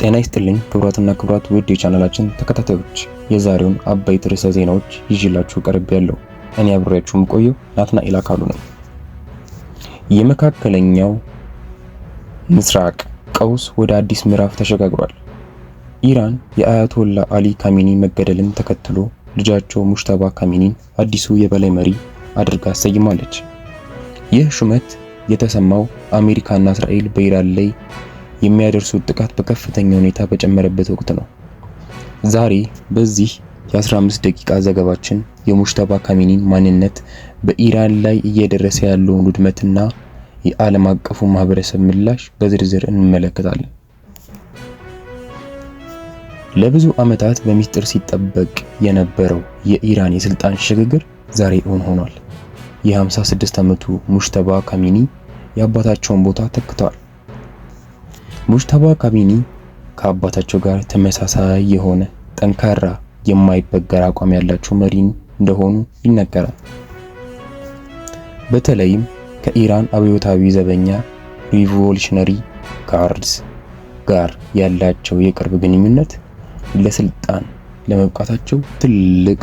ጤና ይስጥልኝ ክቡራትና ክቡራት ውድ የቻናላችን ተከታታዮች፣ የዛሬውን አበይት ርዕሰ ዜናዎች ይዤላችሁ ቀርቤያለሁ። እኔ አብሬያችሁ የምቆየው ናትናኤል አካሉ ነኝ። የመካከለኛው ምስራቅ ቀውስ ወደ አዲስ ምዕራፍ ተሸጋግሯል። ኢራን የአያቶላ አሊ ካሚኒ መገደልን ተከትሎ ልጃቸው ሙጅተባ ካሚኒን አዲሱ የበላይ መሪ አድርጋ ሰይማለች። ይህ ሹመት የተሰማው አሜሪካና እስራኤል በኢራን ላይ የሚያደርሱት ጥቃት በከፍተኛ ሁኔታ በጨመረበት ወቅት ነው። ዛሬ በዚህ የ15 ደቂቃ ዘገባችን የሙጅተባ ካሚኒን ማንነት፣ በኢራን ላይ እየደረሰ ያለውን ውድመትና የዓለም አቀፉ ማህበረሰብ ምላሽ በዝርዝር እንመለከታለን። ለብዙ ዓመታት በሚስጥር ሲጠበቅ የነበረው የኢራን የስልጣን ሽግግር ዛሬ እውን ሆኗል። የ56 ዓመቱ ሙጅተባ ካሚኒ የአባታቸውን ቦታ ተክተዋል። ሙጅተባ ካሚኒ ከአባታቸው ጋር ተመሳሳይ የሆነ ጠንካራ የማይበገር አቋም ያላቸው መሪ እንደሆኑ ይነገራል። በተለይም ከኢራን አብዮታዊ ዘበኛ ሪቮሉሽነሪ ጋርድስ ጋር ያላቸው የቅርብ ግንኙነት ለስልጣን ለመብቃታቸው ትልቅ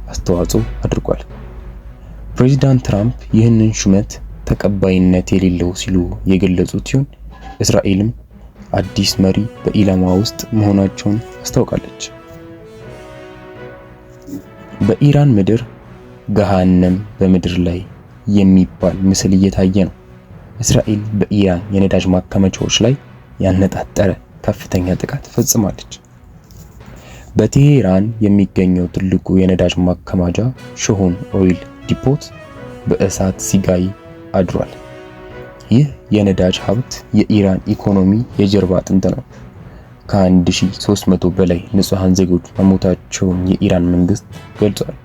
አስተዋጽኦ አድርጓል። ፕሬዚዳንት ትራምፕ ይህንን ሹመት ተቀባይነት የሌለው ሲሉ የገለጹት ሲሆን እስራኤልም አዲስ መሪ በኢላማ ውስጥ መሆናቸውን አስታውቃለች። በኢራን ምድር ገሃነም በምድር ላይ የሚባል ምስል እየታየ ነው። እስራኤል በኢራን የነዳጅ ማከማቻዎች ላይ ያነጣጠረ ከፍተኛ ጥቃት ፈጽማለች። በቴሄራን የሚገኘው ትልቁ የነዳጅ ማከማቻ ሾሆን ኦይል ዲፖት በእሳት ሲጋይ አድሯል። ይህ የነዳጅ ሀብት የኢራን ኢኮኖሚ የጀርባ አጥንት ነው። ከ1300 በላይ ንጹሃን ዜጎች መሞታቸውን የኢራን መንግስት ገልጿል።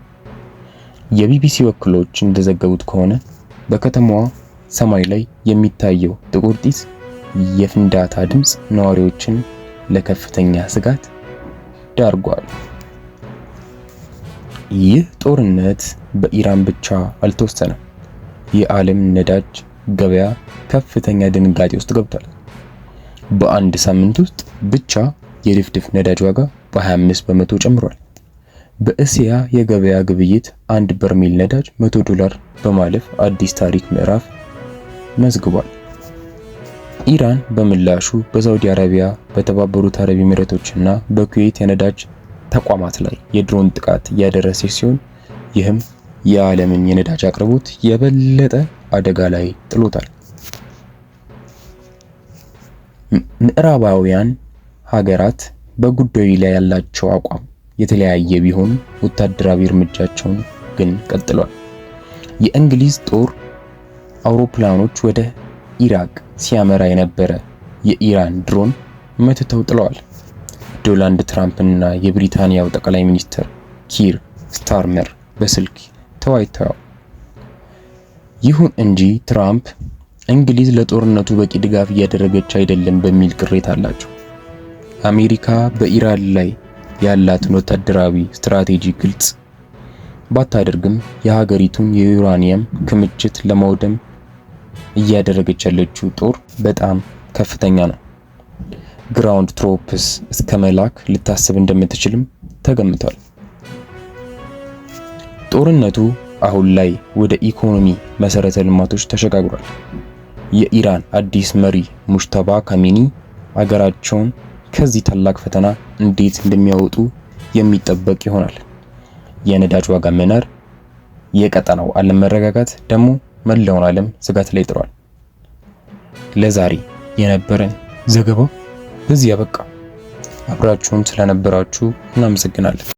የቢቢሲ ወኪሎች እንደዘገቡት ከሆነ በከተማዋ ሰማይ ላይ የሚታየው ጥቁር ጢስ የፍንዳታ ድምፅ ነዋሪዎችን ለከፍተኛ ስጋት ዳርጓል። ይህ ጦርነት በኢራን ብቻ አልተወሰነም። የዓለም ነዳጅ ገበያ ከፍተኛ ድንጋጤ ውስጥ ገብቷል። በአንድ ሳምንት ውስጥ ብቻ የድፍድፍ ነዳጅ ዋጋ በ25 በመቶ ጨምሯል። በእስያ የገበያ ግብይት አንድ በርሜል ነዳጅ $100 በማለፍ አዲስ ታሪክ ምዕራፍ መዝግቧል። ኢራን በምላሹ በሳውዲ አረቢያ፣ በተባበሩት አረብ ኤሚሬቶችና በኩዌት የነዳጅ ተቋማት ላይ የድሮን ጥቃት እያደረሰች ሲሆን ይህም የዓለምን የነዳጅ አቅርቦት የበለጠ አደጋ ላይ ጥሎታል። ምዕራባውያን ሀገራት በጉዳዩ ላይ ያላቸው አቋም የተለያየ ቢሆን ወታደራዊ እርምጃቸውን ግን ቀጥለዋል። የእንግሊዝ ጦር አውሮፕላኖች ወደ ኢራቅ ሲያመራ የነበረ የኢራን ድሮን መትተው ጥለዋል። ዶናልድ ትራምፕ እና የብሪታንያው ጠቅላይ ሚኒስትር ኪር ስታርመር በስልክ ተወያይተዋል። ይሁን እንጂ ትራምፕ እንግሊዝ ለጦርነቱ በቂ ድጋፍ እያደረገች አይደለም በሚል ቅሬታ አላቸው። አሜሪካ በኢራን ላይ ያላትን ወታደራዊ ስትራቴጂ ግልጽ ባታደርግም የሀገሪቱን የዩራኒየም ክምችት ለማውደም እያደረገች ያለችው ጦር በጣም ከፍተኛ ነው። ግራውንድ ትሮፕስ እስከ መላክ ልታስብ እንደምትችልም ተገምቷል። ጦርነቱ አሁን ላይ ወደ ኢኮኖሚ መሰረተ ልማቶች ተሸጋግሯል። የኢራን አዲስ መሪ ሙጅተባ ካሚኒ አገራቸውን ከዚህ ታላቅ ፈተና እንዴት እንደሚያወጡ የሚጠበቅ ይሆናል። የነዳጅ ዋጋ መናር፣ የቀጠናው አለመረጋጋት ደግሞ መላውን ዓለም ስጋት ላይ ጥሏል። ለዛሬ የነበረን ዘገባ በዚህ ያበቃ። አብራችሁን ስለነበራችሁ እናመሰግናለን።